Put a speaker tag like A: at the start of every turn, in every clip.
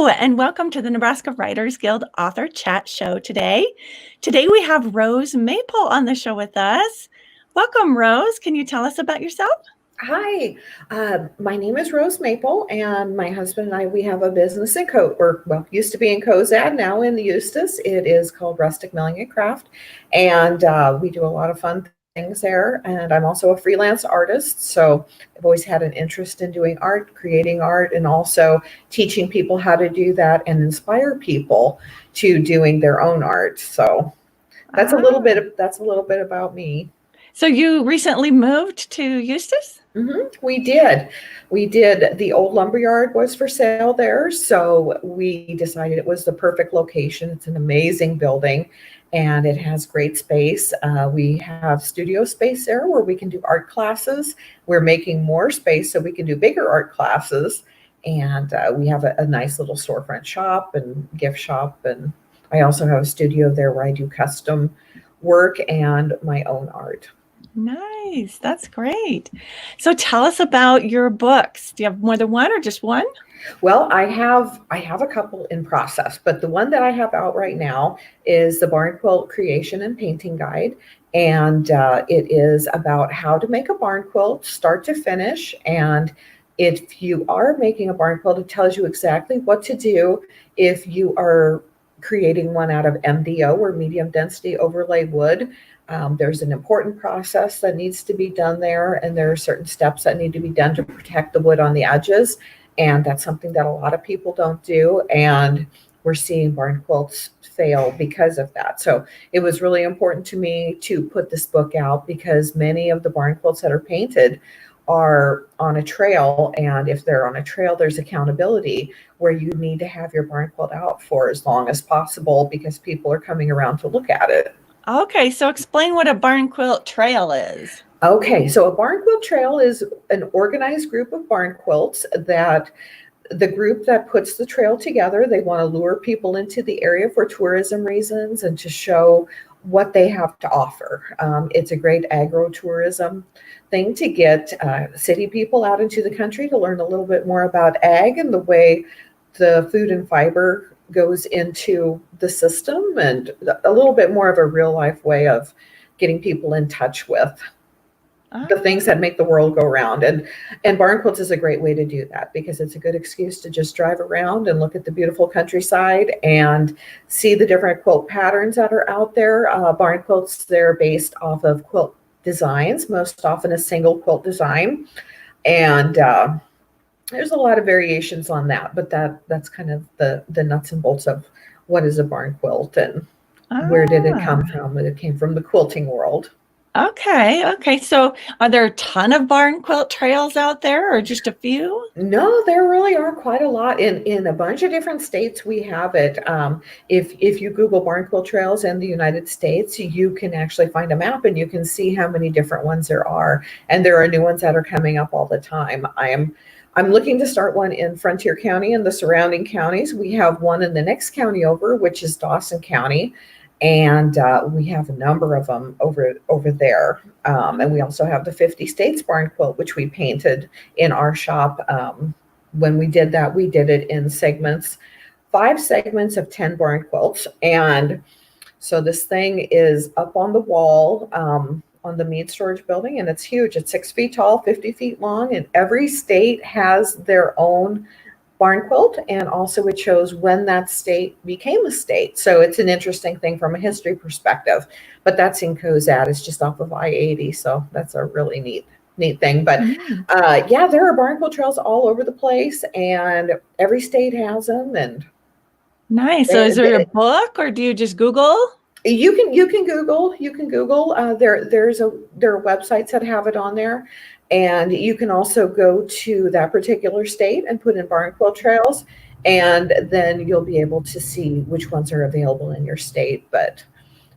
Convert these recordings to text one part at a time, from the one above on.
A: Hello, and welcome to the Nebraska Writers Guild Author Chat Show today. Today we have Rose Mapel on the show with us. Welcome, Rose. Can you tell us about yourself?
B: Hi, my name is Rose Mapel, and my husband and I, we have a business in used to be in Cozad, now in Eustis. It is called Rustic Milling and Craft, and we do a lot of fun things there. And I'm also a freelance artist, so I've always had an interest in doing art, creating art, and also teaching people how to do that and inspire people to doing their own art. So that's a little bit about me.
A: So you recently moved to Eustis?
B: We did. The old lumberyard was for sale there, so we decided it was the perfect location. It's an amazing building, and it has great space. We have studio space there where we can do art classes. We're making more space so we can do bigger art classes, and we have a nice little storefront shop and gift shop, and I also have a studio there where I do custom work and my own art.
A: Nice. That's great. So tell us about your books. Do you have more than one or just one?
B: Well, I have a couple in process, but the one that I have out right now is the Barn Quilt Creation and Painting Guide. And it is about how to make a barn quilt start to finish. And if you are making a barn quilt, it tells you exactly what to do if you are creating one out of MDO, or medium density overlay wood. There's an important process that needs to be done there, and there are certain steps that need to be done to protect the wood on the edges, and that's something that a lot of people don't do, and we're seeing barn quilts fail because of that. So it was really important to me to put this book out because many of the barn quilts that are painted are on a trail, and if they're on a trail, there's accountability where you need to have your barn quilt out for as long as possible because people are coming around to look at it.
A: Okay, so explain what a barn quilt trail is.
B: Okay, so a barn quilt trail is an organized group of barn quilts that the group that puts the trail together, they want to lure people into the area for tourism reasons and to show what they have to offer. It's a great agro-tourism thing to get city people out into the country to learn a little bit more about ag and the way the food and fiber goes into the system, and a little bit more of a real life way of getting people in touch with the things that make the world go round. And barn quilts is a great way to do that because it's a good excuse to just drive around and look at the beautiful countryside and see the different quilt patterns that are out there. Barn quilts, they're based off of quilt designs, most often a single quilt design. And there's a lot of variations on that, but that's kind of the nuts and bolts of what is a barn quilt and where did it come from. It came from the quilting world.
A: Okay. So are there a ton of barn quilt trails out there or just a few?
B: No, there really are quite a lot in a bunch of different states. We have it. If you Google barn quilt trails in the United States, you can actually find a map and you can see how many different ones there are. And there are new ones that are coming up all the time. I'm looking to start one in Frontier County and the surrounding counties. We have one in the next county over, which is Dawson County. And we have a number of them over there. And we also have the 50 States barn quilt, which we painted in our shop. When we did that, we did it in segments, 5 segments of 10 barn quilts. And so this thing is up on the wall on the meat storage building, and it's huge. It's 6 feet tall, 50 feet long, and every state has their own barn quilt, and also it shows when that state became a state. So it's an interesting thing from a history perspective. But that's in Cozad. It's just off of I-80, so that's a really neat thing. But yeah, there are barn quilt trails all over the place, and every state has them. And
A: nice. So is there a book, or do you just Google?
B: You can Google. There are websites that have it on there. And you can also go to that particular state and put in barn quilt trails, and then you'll be able to see which ones are available in your state. But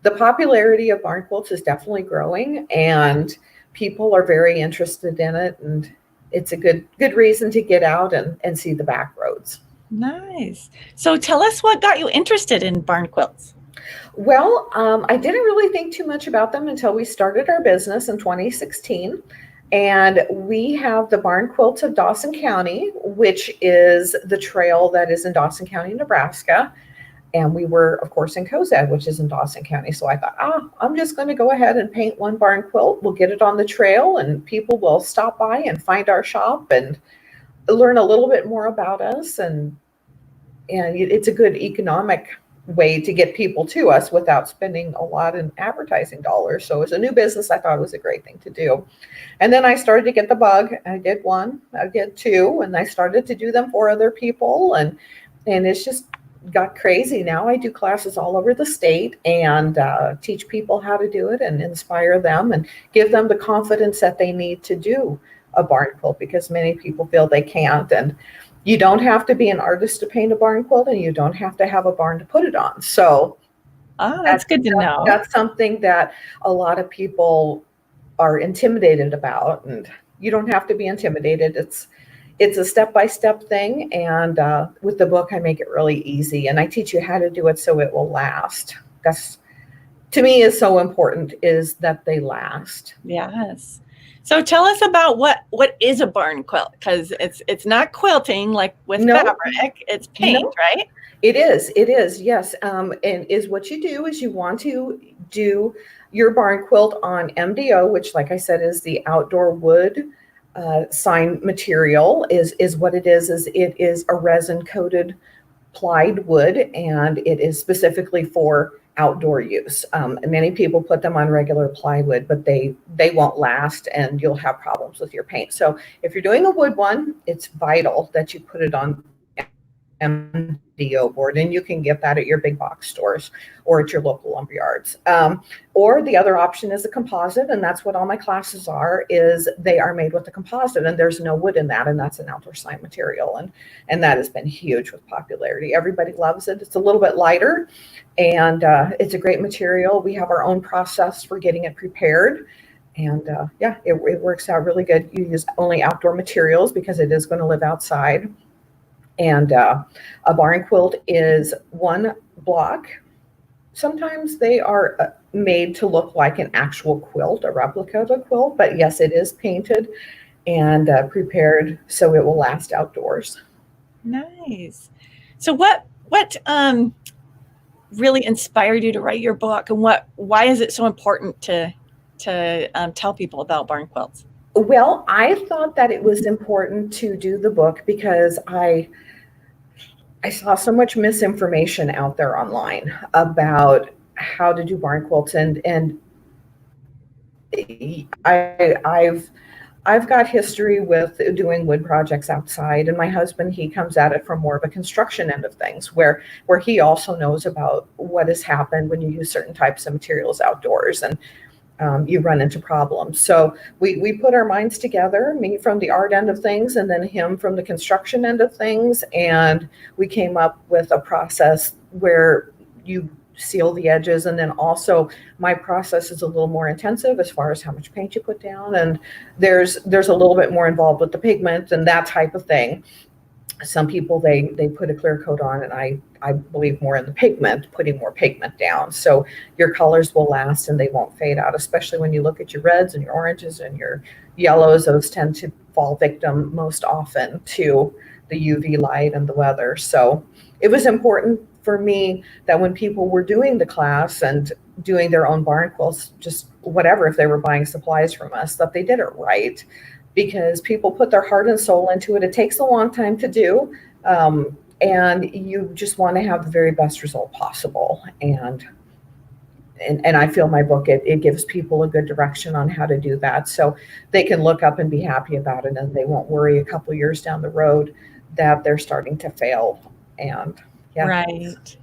B: the popularity of barn quilts is definitely growing, and people are very interested in it. And it's a good reason to get out and see the back roads.
A: Nice. So tell us what got you interested in barn quilts.
B: Well, I didn't really think too much about them until we started our business in 2016. And we have the barn quilts of Dawson County, which is the trail that is in Dawson County, Nebraska. And we were, of course, in Cozad, which is in Dawson County. So I thought, I'm just going to go ahead and paint one barn quilt. We'll get it on the trail and people will stop by and find our shop and learn a little bit more about us. And it's a good economic way to get people to us without spending a lot in advertising dollars. So as a new business, I thought it was a great thing to do. And then I started to get the bug. I did one, I did two, and I started to do them for other people. And it's just got crazy. Now I do classes all over the state and teach people how to do it and inspire them and give them the confidence that they need to do a barn quilt, because many people feel they can't. And you don't have to be an artist to paint a barn quilt, and you don't have to have a barn to put it on. So
A: that's good to know.
B: That's something that a lot of people are intimidated about, and you don't have to be intimidated. It's a step-by-step thing, and with the book, I make it really easy, and I teach you how to do it so it will last. That's, to me, is so important, is that they last.
A: Yes. So tell us about what is a barn quilt, because it's not quilting like with fabric, it's paint, right?
B: It is, yes. And is what you do is you want to do your barn quilt on MDO, which, like I said, is the outdoor wood sign material. Is what it is it is a resin coated plied wood, and it is specifically for outdoor use. Many people put them on regular plywood, but they won't last and you'll have problems with your paint. So if you're doing a wood one, it's vital that you put it on MDO board, and you can get that at your big box stores or at your local lumber yards. Or the other option is a composite, and that's what all my classes are, is they are made with a composite, and there's no wood in that, and that's an outdoor sign material, and that has been huge with popularity. Everybody loves it. It's a little bit lighter, and it's a great material. We have our own process for getting it prepared. And it works out really good. You use only outdoor materials because it is going to live outside. And a barn quilt is one block. Sometimes they are made to look like an actual quilt, a replica of a quilt, but yes, it is painted and prepared so it will last outdoors.
A: Nice. So what really inspired you to write your book, and why is it so important to tell people about barn quilts?
B: Well, I thought that it was important to do the book because I saw so much misinformation out there online about how to do barn quilts, and I've got history with doing wood projects outside, and my husband, he comes at it from more of a construction end of things, where he also knows about what has happened when you use certain types of materials outdoors, and you run into problems. So we put our minds together, me from the art end of things and then him from the construction end of things. And we came up with a process where you seal the edges. And then also my process is a little more intensive as far as how much paint you put down. And there's a little bit more involved with the pigment and that type of thing. Some people, they put a clear coat on, and I believe more in the pigment, putting more pigment down. So your colors will last and they won't fade out, especially when you look at your reds and your oranges and your yellows. Those tend to fall victim most often to the UV light and the weather. So it was important for me that when people were doing the class and doing their own barn quilts, just whatever, if they were buying supplies from us, that they did it right. Because people put their heart and soul into it. It takes a long time to do, and you just want to have the very best result possible. And I feel my book, it gives people a good direction on how to do that, so they can look up and be happy about it, and they won't worry a couple years down the road that they're starting to fail. And
A: right,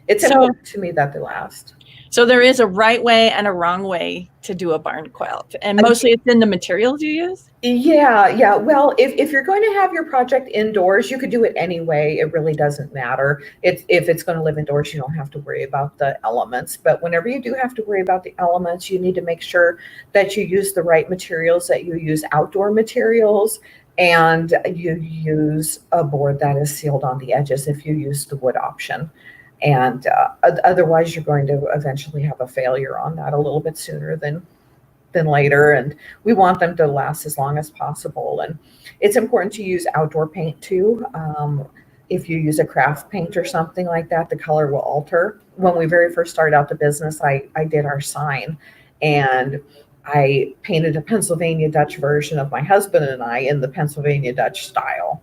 B: it's important to me that they last.
A: So there is a right way and a wrong way to do a barn quilt, and mostly it's in the materials you use?
B: Yeah. Well, if you're going to have your project indoors, you could do it anyway. It really doesn't matter. If it's going to live indoors, you don't have to worry about the elements. But whenever you do have to worry about the elements, you need to make sure that you use the right materials, that you use outdoor materials, and you use a board that is sealed on the edges if you use the wood option. And otherwise, you're going to eventually have a failure on that a little bit sooner than than later, and we want them to last as long as possible. And it's important to use outdoor paint too. If you use a craft paint or something like that, the color will alter. When we very first started out the business, I did our sign, and I painted a Pennsylvania Dutch version of my husband and I in the Pennsylvania Dutch style.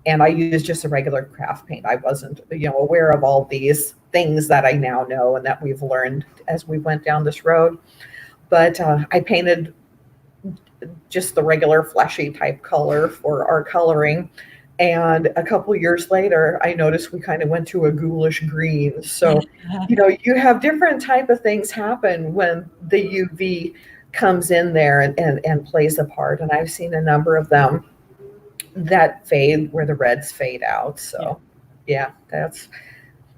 B: And I used just a regular craft paint. I wasn't, aware of all these things that I now know and that we've learned as we went down this road. But I painted just the regular fleshy type color for our coloring. And a couple years later, I noticed we kind of went to a ghoulish green. So, you have different type of things happen when the UV comes in there and plays a part. And I've seen a number of them that fade where the reds fade out. So yeah,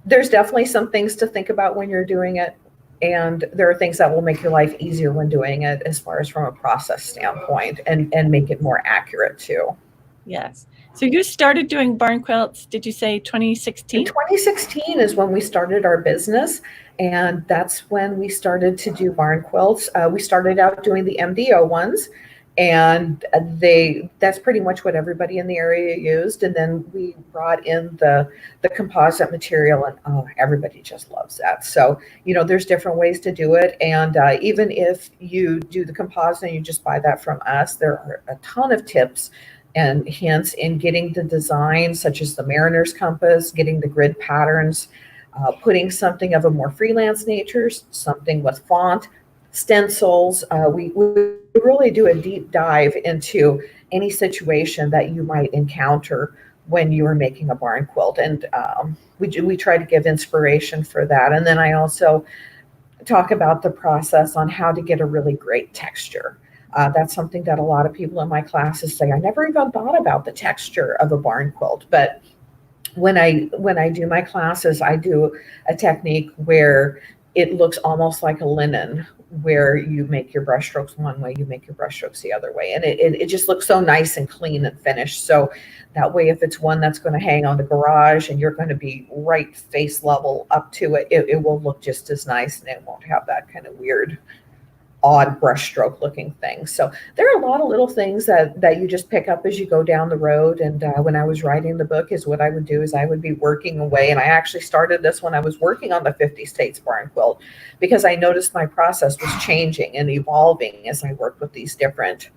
B: there's definitely some things to think about when you're doing it. And there are things that will make your life easier when doing it as far as from a process standpoint and make it more accurate too.
A: Yes. So you started doing barn quilts, did you say 2016?
B: 2016 is when we started our business, and that's when we started to do barn quilts. We started out doing the MDO ones, and that's pretty much what everybody in the area used. And then we brought in the composite material, and everybody just loves that. So there's different ways to do it. And even if you do the composite and you just buy that from us, there are a ton of tips and hints in getting the design, such as the mariner's compass, getting the grid patterns, putting something of a more freelance nature, something with font, stencils. We really do a deep dive into any situation that you might encounter when you are making a barn quilt. And we try to give inspiration for that. And then I also talk about the process on how to get a really great texture. That's something that a lot of people in my classes say, I never even thought about the texture of a barn quilt. But when I do my classes, I do a technique where it looks almost like a linen, where you make your brush strokes one way, you make your brush strokes the other way. And it just looks so nice and clean and finished. So that way, if it's one that's going to hang on the garage and you're going to be right face level up to it, it will look just as nice, and it won't have that kind of weird, odd brushstroke looking thing. So there are a lot of little things that you just pick up as you go down the road. And when I was writing the book, is what I would do is I would be working away. And I actually started this when I was working on the 50 States barn quilt, because I noticed my process was changing and evolving as I worked with these different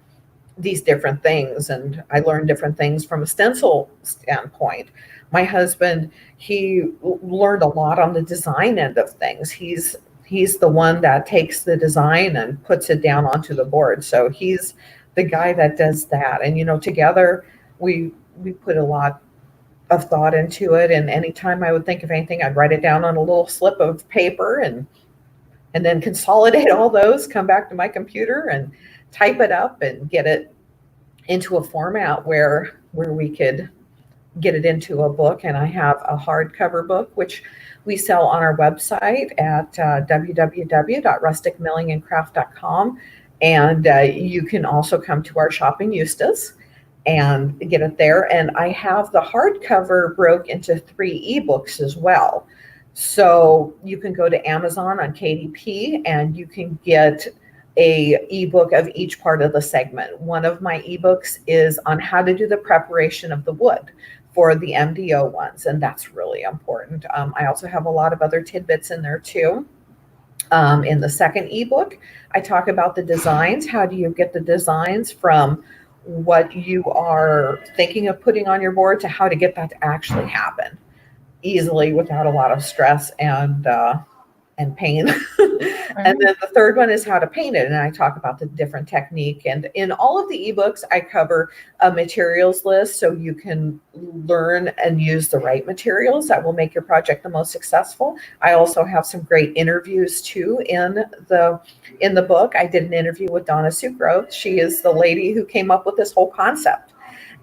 B: things. And I learned different things from a stencil standpoint. My husband, he learned a lot on the design end of things. He's the one that takes the design and puts it down onto the board. So he's the guy that does that. And, together we put a lot of thought into it. And anytime I would think of anything, I'd write it down on a little slip of paper and then consolidate all those, come back to my computer and type it up and get it into a format where we could get it into a book. And I have a hardcover book, which we sell on our website at www.rusticmillingandcraft.com. And you can also come to our shop in Eustis and get it there. And I have the hardcover broke into 3 ebooks as well. So you can go to Amazon on KDP and you can get a ebook of each part of the segment. One of my ebooks is on how to do the preparation of the wood for the MDO ones, and that's really important. I also have a lot of other tidbits in there too. In the second ebook, I talk about the designs. How do you get the designs from what you are thinking of putting on your board to how to get that to actually happen easily without a lot of stress and pain. And then the third one is how to paint it. And I talk about the different technique. And in all of the ebooks, I cover a materials list so you can learn and use the right materials that will make your project the most successful. I also have some great interviews too in the book. I did an interview with Donna Sucrose. She is the lady who came up with this whole concept.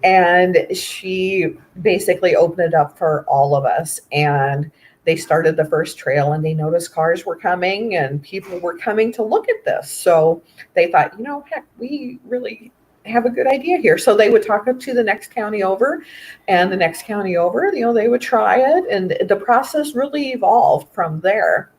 B: And she basically opened it up for all of us. And they started the first trail and they noticed cars were coming and people were coming to look at this. So they thought, heck, we really have a good idea here. So they would talk up to the next county over, and the next county over, they would try it. And the process really evolved from there.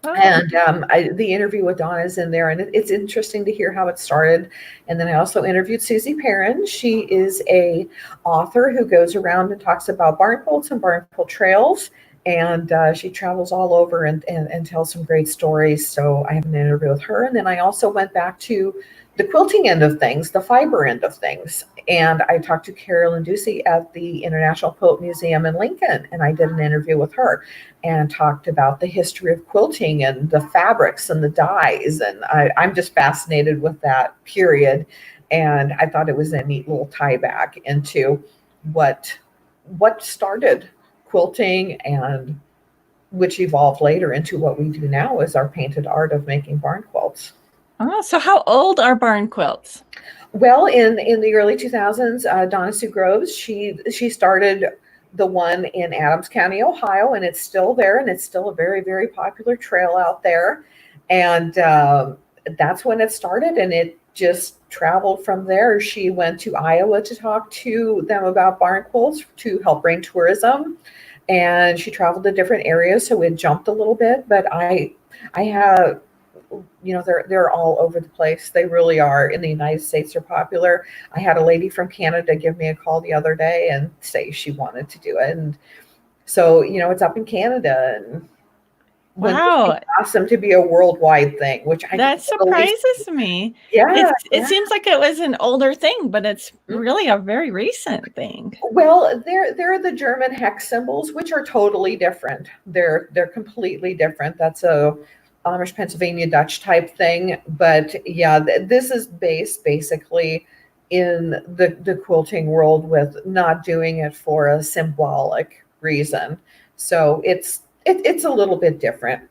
A: Oh,
B: And the interview with Donna is in there, and it's interesting to hear how it started. And then I also interviewed Susie Perrin. She is a author who goes around and talks about barn quilts and barn quilt trails. And she travels all over and tells some great stories. So I have an interview with her. And then I also went back to the quilting end of things, the fiber end of things. And I talked to Carolyn Ducey at the International Quilt Museum in Lincoln, and I did an interview with her and talked about the history of quilting and the fabrics and the dyes. And I'm just fascinated with that period. And I thought it was a neat little tie back into what started quilting, and which evolved later into what we do now is our painted art of making barn quilts.
A: oh, so how old are barn quilts?
B: Well, in the early 2000s, Donna Sue Groves, she started the one in Adams County, Ohio, and it's still there, and it's still a very, very popular trail out there. And that's when it started, and it just traveled from there. She went to Iowa to talk to them about barn quilts to help bring tourism, and she traveled to different areas, so it jumped a little bit. But I have, they're all over the place. They really are. In the United States, they're popular. I had a lady from Canada give me a call the other day and say she wanted to do it. And so, it's up in Canada, and when
A: Wow,
B: they asked them to be a worldwide thing, which I think
A: that
B: is the least.
A: surprises me.
B: Yeah,
A: It
B: yeah.
A: seems like it was an older thing, but it's
B: Mm.
A: really a very recent thing.
B: Well, they're the German hex symbols, which are totally different. They're completely different. That's a Amish Pennsylvania Dutch type thing. But yeah, this is based basically in the quilting world, with not doing it for a symbolic reason. So it's a little bit different.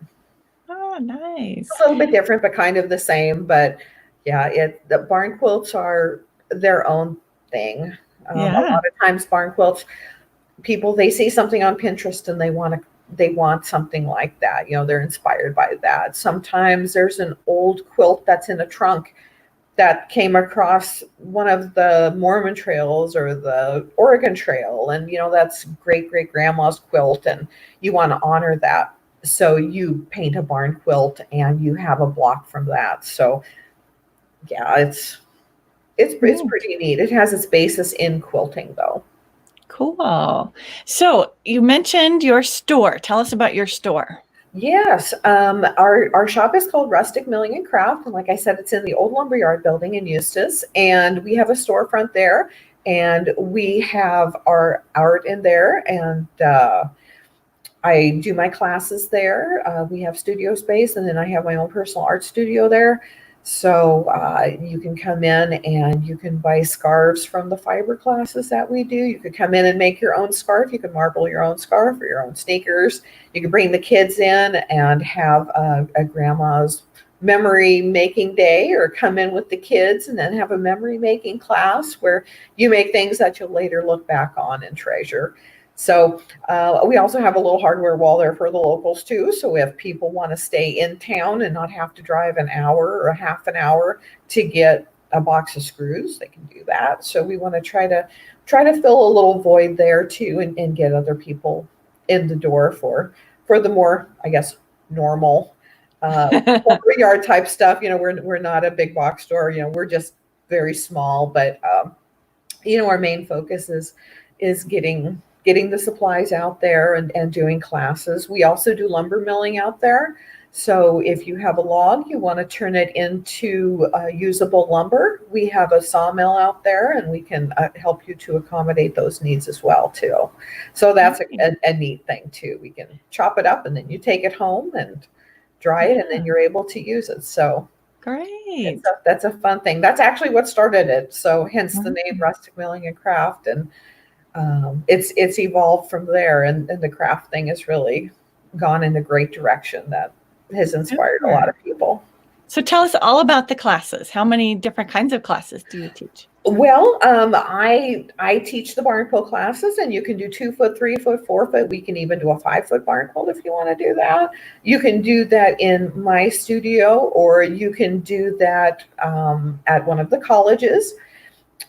A: Oh, nice.
B: A little bit different, but kind of the same. But yeah, the barn quilts are their own thing. A
A: Yeah.
B: lot of times, barn quilts, people, they see something on Pinterest and they want something like that. They're inspired by that. Sometimes there's an old quilt that's in a trunk that came across one of the Mormon trails or the Oregon Trail, and that's great great grandma's quilt, and you want to honor that. So you paint a barn quilt and you have a block from that. So yeah, it's
A: Neat.
B: pretty neat. It has its basis in quilting, though.
A: Cool. So you mentioned your store. Tell us about your store.
B: Yes, our shop is called Rustic Milling and Craft, and like I said, it's in the old lumberyard building in Eustis, and we have a storefront there, and we have our art in there, and I do my classes there. We have studio space, and then I have my own personal art studio there. So you can come in and you can buy scarves from the fiber classes that we do. You could come in and make your own scarf. You can marble your own scarf or your own sneakers. You can bring the kids in and have a grandma's memory making day, or come in with the kids and then have a memory making class where you make things that you'll later look back on and treasure. So we also have a little hardware wall there for the locals too. So if people want to stay in town and not have to drive an hour or a half an hour to get a box of screws, they can do that. So we want to try to fill a little void there too, and get other people in the door for the more, I guess, normal yard type stuff. We're not a big box store. We're just very small, but our main focus is getting the supplies out there, and doing classes. We also do lumber milling out there. So if you have a log, you want to turn it into usable lumber, we have a sawmill out there, and we can help you to accommodate those needs as well too. So that's a neat thing too. We can chop it up, and then you take it home and dry it, and then you're able to use it. So
A: Great.
B: that's a fun thing. That's actually what started it. So hence the name Rustic Milling and Craft. And it's evolved from there, and the craft thing has really gone in a great direction that has inspired a lot of people.
A: So tell us all about the classes. How many different kinds of classes do you teach?
B: Well, I teach the barn quilt classes, and you can do 2 foot, 3 foot, 4 foot. We can even do a 5 foot barn quilt if you want to do that. You can do that in my studio, or you can do that at one of the colleges.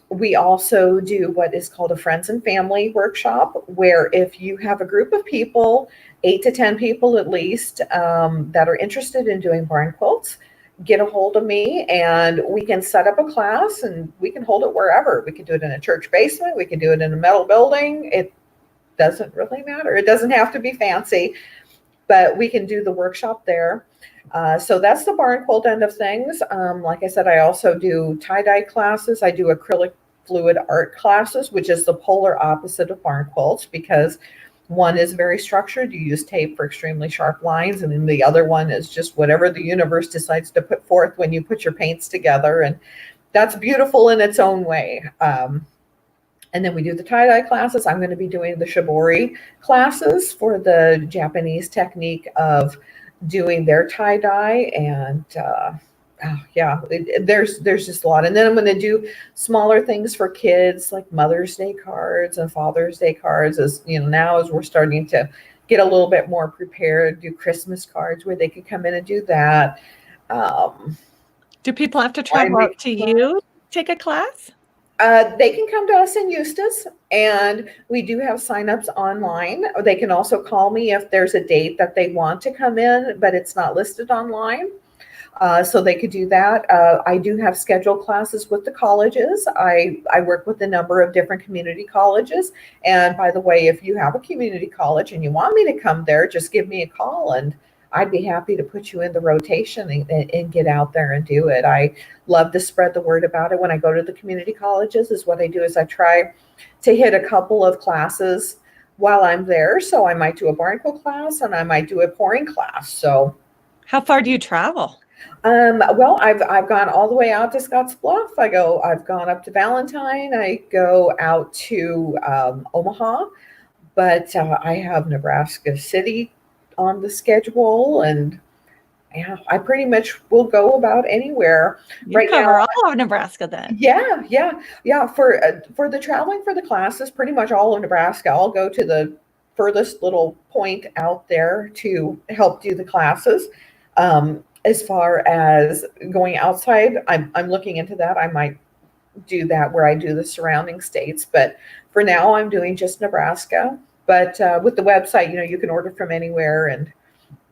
B: We also do what is called a friends and family workshop, where if you have a group of people 8 to 10 people at least that are interested in doing barn quilts, get a hold of me and we can set up a class and we can hold it wherever. We can do it in a church basement. We can do it in a metal building. It doesn't really matter. It doesn't have to be fancy, but we can do the workshop there. So that's the barn quilt end of things. Like I said, I also do tie-dye classes. I do acrylic fluid art classes, which is the polar opposite of barn quilts because one is very structured. You use tape for extremely sharp lines, and then the other one is just whatever the universe decides to put forth when you put your paints together. And that's beautiful in its own way. And then we do the tie-dye classes. I'm going to be doing the shibori classes for the Japanese technique of doing their tie-dye. And there's just a lot. And then I'm going to do smaller things for kids like Mother's Day cards and Father's Day cards, as you know, now as we're starting to get a little bit more prepared, do Christmas cards where they can come in and do that.
A: Do people have to travel out to you to take a class?
B: They can come to us in Eustis, and we do have signups online. They can also call me if there's a date that they want to come in, but it's not listed online. So they could do that. I do have scheduled classes with the colleges. I work with a number of different community colleges. And by the way, if you have a community college and you want me to come there, just give me a call and I'd be happy to put you in the rotation and get out there and do it. I love to spread the word about it. When I go to the community colleges, is what I do is I try to hit a couple of classes while I'm there. So I might do a barn quilt class and I might do a pouring class. So
A: how far do you travel?
B: Well, I've gone all the way out to Scottsbluff. I've gone up to Valentine. I go out to Omaha, but I have Nebraska City on the schedule, and yeah, I pretty much will go about anywhere.
A: You right cover now, all of Nebraska then.
B: Yeah. For the traveling for the classes, pretty much all of Nebraska. I'll go to the furthest little point out there to help do the classes. As far as going outside, I'm looking into that. I might do that where I do the surrounding states, but for now I'm doing just Nebraska. But with the website, you can order from anywhere, and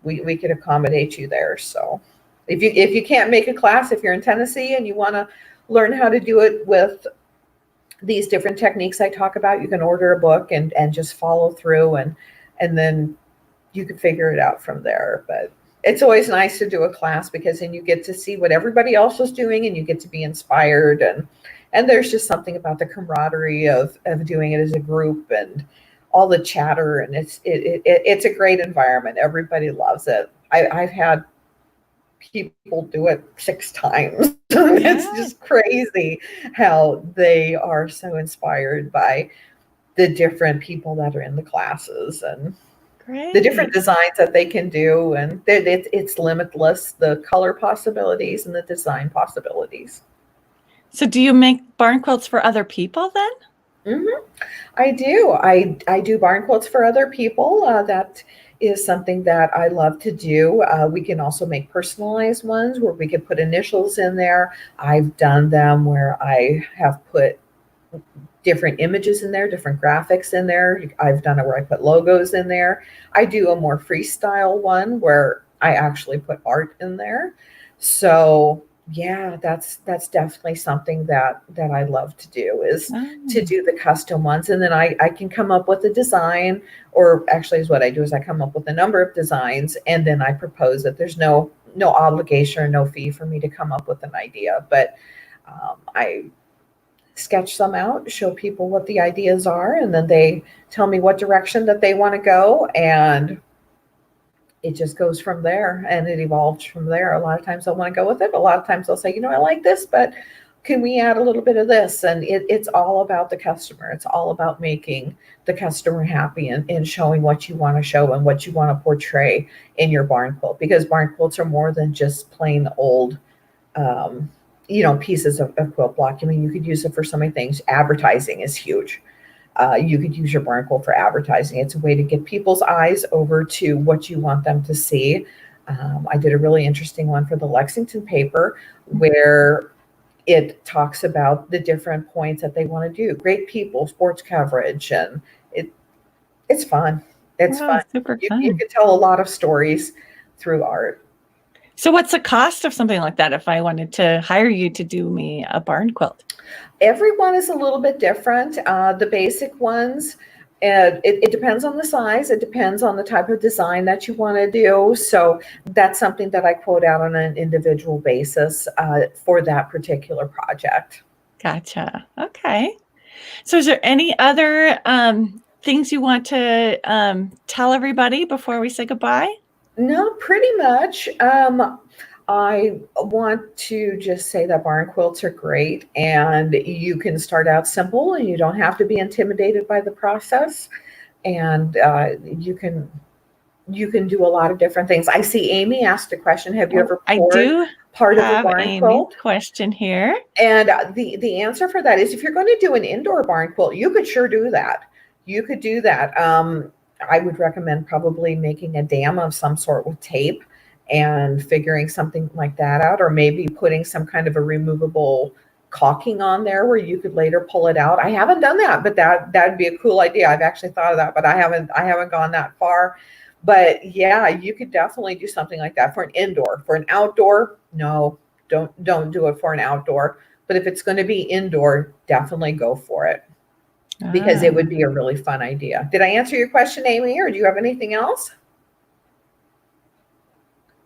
B: we could accommodate you there. So if you can't make a class, if you're in Tennessee and you want to learn how to do it with these different techniques I talk about, you can order a book and just follow through, and then you can figure it out from there. But it's always nice to do a class because then you get to see what everybody else is doing and you get to be inspired, and there's just something about the camaraderie of doing it as a group and all the chatter, and it's a great environment. Everybody loves it. I've had people do it 6 times. It's just crazy how they are so inspired by the different people that are in the classes and the different designs that they can do, and it's limitless, the color possibilities and the design possibilities.
A: So do you make barn quilts for other people then?
B: Mm-hmm. I do. I do barn quilts for other people. That is something that I love to do. We can also make personalized ones where we can put initials in there. I've done them where I have put different images in there, different graphics in there. I've done it where I put logos in there. I do a more freestyle one where I actually put art in there. So yeah, that's definitely something that I love to do, is to do the custom ones. And then I can come up with a design, or actually is what I do is I come up with a number of designs and then I propose it. There's no obligation or no fee for me to come up with an idea, but I sketch them out, show people what the ideas are, and then they tell me what direction that they want to go, and it just goes from there and it evolves from there. A lot of times they'll want to go with it. A lot of times they'll say, I like this, but can we add a little bit of this? And it's all about the customer. It's all about making the customer happy and showing what you want to show and what you want to portray in your barn quilt, because barn quilts are more than just plain old pieces of quilt block. You could use it for so many things. Advertising is huge. You could use your barn quilt for advertising. It's a way to get people's eyes over to what you want them to see. I did a really interesting one for the Lexington paper where it talks about the different points that they want to do. Great people, sports coverage, and it's fun. It's
A: Wow,
B: fun.
A: super
B: You
A: fun.
B: can tell a lot of stories through art.
A: So what's the cost of something like that if I wanted to hire you to do me a barn quilt?
B: Everyone is a little bit different. The basic ones, it depends on the size. It depends on the type of design that you want to do. So that's something that I quote out on an individual basis for that particular project.
A: Gotcha. Okay. So is there any other things you want to tell everybody before we say goodbye?
B: No, pretty much. I want to just say that barn quilts are great, and you can start out simple, and you don't have to be intimidated by the process. And you can do a lot of different things. I see Amy asked a question. Have you
A: Oh,
B: ever
A: I
B: poured
A: do
B: part of a
A: have
B: barn
A: Amy's
B: quilt?
A: question here.
B: And the answer for that is if you're going to do an indoor barn quilt, you could sure do that. You could do that. I would recommend probably making a dam of some sort with tape and figuring something like that out, or maybe putting some kind of a removable caulking on there where you could later pull it out. I haven't done that, but that'd be a cool idea. I've actually thought of that, but I haven't gone that far. But yeah, you could definitely do something like that for an indoor. For an outdoor, no, don't do it for an outdoor. But if it's going to be indoor, definitely go for it because it
A: Ah,
B: would be a really fun idea. Did I answer your question, Amy, or do you have anything else?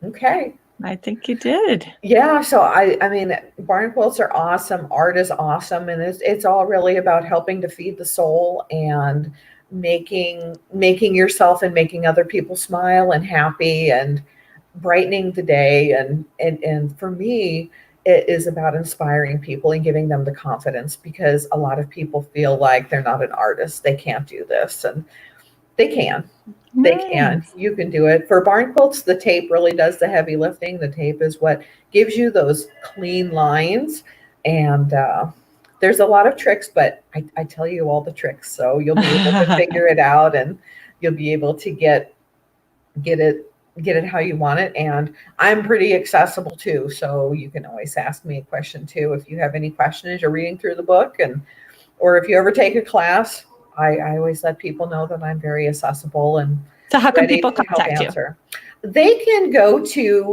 B: Okay.
A: I think you did.
B: Yeah, so I mean, barn quilts are awesome. Art is awesome, and it's all really about helping to feed the soul and making yourself and making other people smile and happy and brightening the day. And for me, it is about inspiring people and giving them the confidence because a lot of people feel like they're not an artist, they can't do this, and they can. They can.
A: Nice.
B: You can do it. For barn quilts, the tape really does the heavy lifting. The tape is what gives you those clean lines. And there's a lot of tricks, but I tell you all the tricks. So you'll be able to figure it out and you'll be able to get it get it how you want it. And I'm pretty accessible too. So you can always ask me a question too if you have any questions. You're reading through the book and or if you ever take a class, I always let people know that I'm very accessible and
A: So how can
B: ready
A: people
B: to help
A: contact you?
B: answer. They can go to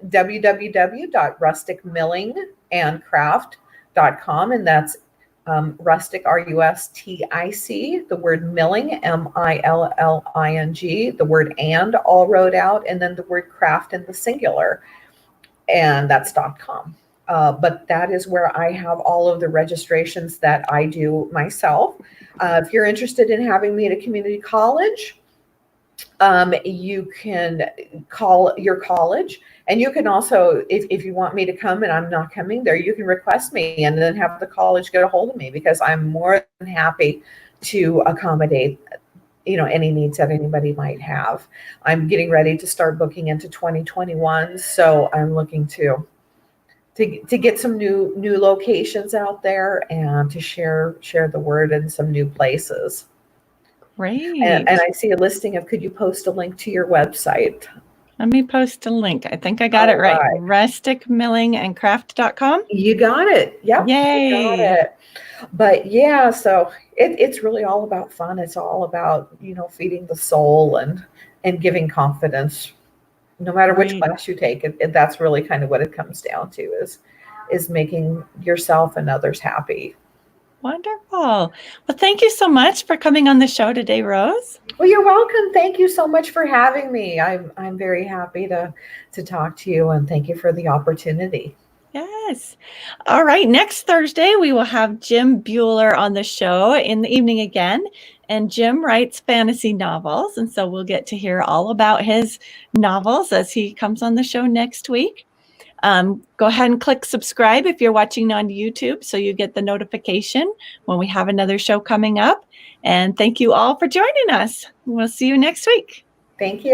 B: www.rusticmillingandcraft.com, and that's rustic, R-U-S-T-I-C, the word milling, M-I-L-L-I-N-G, the word and all wrote out, and then the word craft in the singular, and that's .com. But that is where I have all of the registrations that I do myself. If you're interested in having me at a community college, you can call your college, and you can also, if you want me to come and I'm not coming there, you can request me and then have the college get a hold of me because I'm more than happy to accommodate any needs that anybody might have. I'm getting ready to start booking into 2021, so I'm looking to get some new locations out there and to share the word in some new places. And
A: Great.
B: I see a listing of, could you post a link to your website?
A: Let me post a link. I think I got it
B: All
A: right.
B: right.
A: Rusticmillingandcraft.com.
B: You got it. Yep, you got
A: Yay.
B: it. But yeah, so it's really all about fun. It's all about, feeding the soul and giving confidence. No matter which
A: Great.
B: class you take, that's really kind of what it comes down to is making yourself and others happy.
A: Wonderful. Well, thank you so much for coming on the show today, Rose.
B: Well, you're welcome. Thank you so much for having me. I'm very happy to talk to you, and thank you for the opportunity.
A: Yes. All right. Next Thursday, we will have Jim Bueller on the show in the evening again. And Jim writes fantasy novels. And so we'll get to hear all about his novels as he comes on the show next week. Go ahead and click subscribe if you're watching on YouTube so you get the notification when we have another show coming up. And thank you all for joining us. We'll see you next week.
B: Thank you.